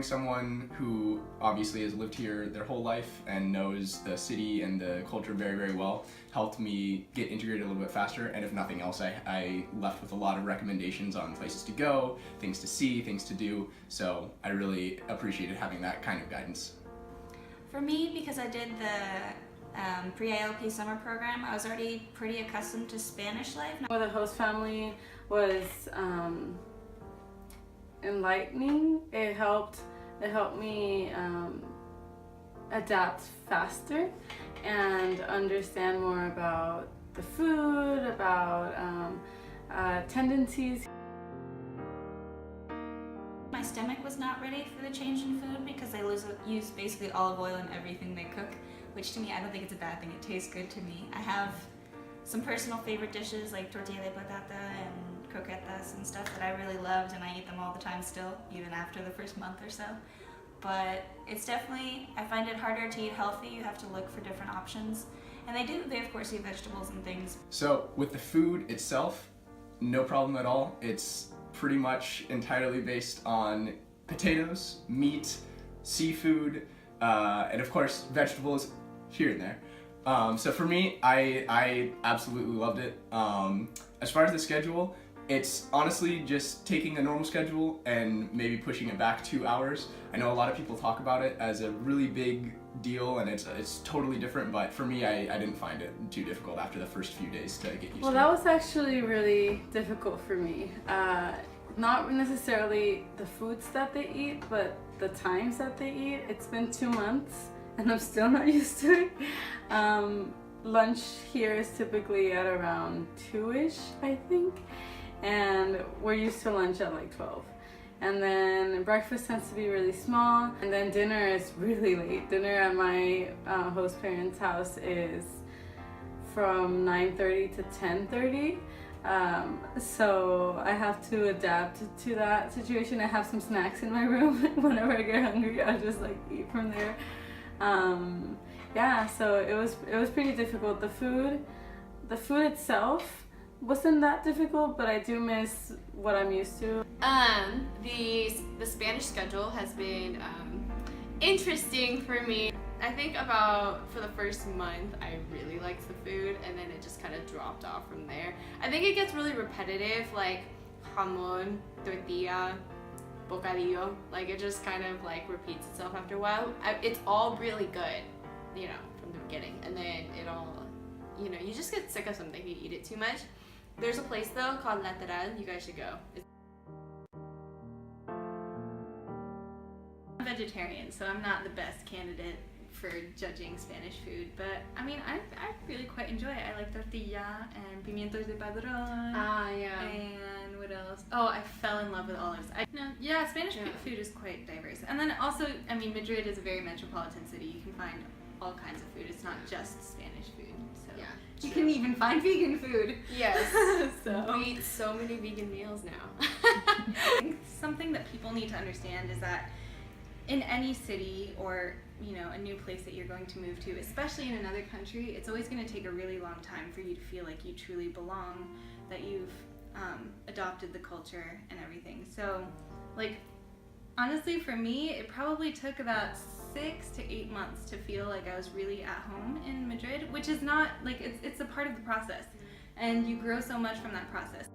Having someone who obviously has lived here their whole life and knows the city and the culture very, very well helped me get integrated a little bit faster, and if nothing else, I left with a lot of recommendations on places to go, things to see, things to do, so I really appreciated having that kind of guidance. For me, because I did the pre-ILP summer program, I was already pretty accustomed to Spanish life. With a host family was enlightening. It helped me adapt faster and understand more about the food, about tendencies. My stomach was not ready for the change in food because they use basically olive oil in everything they cook, which to me, I don't think it's a bad thing. It tastes good to me. I have some personal favorite dishes like tortilla de patata and croquetas and stuff that I really loved, and I eat them all the time still, even after the first month or so. But it's definitely, I find it harder to eat healthy. You have to look for different options. And they of course eat vegetables and things. So with the food itself, no problem at all. It's pretty much entirely based on potatoes, meat, seafood, and of course vegetables here and there. So for me, I absolutely loved it. As far as the schedule, it's honestly just taking a normal schedule and maybe pushing it back 2 hours. I know a lot of people talk about it as a really big deal and it's totally different, but for me, I didn't find it too difficult after the first few days to get used to it. Well, that was actually really difficult for me. Not necessarily the foods that they eat, but the times that they eat. It's been 2 months and I'm still not used to it. Lunch here is typically at around 2-ish, I think. And we're used to lunch at like 12. And then breakfast tends to be really small. And then dinner is really late. Dinner at my host parents' house is from 9:30 to 10:30. So I have to adapt to that situation. I have some snacks in my room. Whenever I get hungry, I just like eat from there. Yeah, so it was pretty difficult. The food itself wasn't that difficult, but I do miss what I'm used to. The Spanish schedule has been interesting for me. I think for the first month I really liked the food, and then it just kind of dropped off from there. I think it gets really repetitive, like jamón, tortilla, bocadillo. Like it just kind of like repeats itself after a while. It's all really good, you know, from the beginning, and then it all, you know, you just get sick of something if you eat it too much. There's a place though called Lateral. You guys should go. I'm vegetarian, so I'm not the best candidate for judging Spanish food, but I mean, I really quite enjoy it. I like tortilla and pimientos de padrón. Yeah. And what else? Oh, I fell in love with olives. Spanish food is quite diverse. And then also, I mean, Madrid is a very metropolitan city. You can find all kinds of food. It's not just Spanish food. So Yeah, you can even find vegan food. Yes. So We eat so many vegan meals now. I think something that people need to understand is that in any city or, you know, a new place that you're going to move to, especially in another country, it's always going to take a really long time for you to feel like you truly belong, that you've adopted the culture and everything. So, like, honestly, for me, it probably took about 6 to 8 months to feel like I was really at home in Madrid, which is not, like, it's a part of the process, and you grow so much from that process.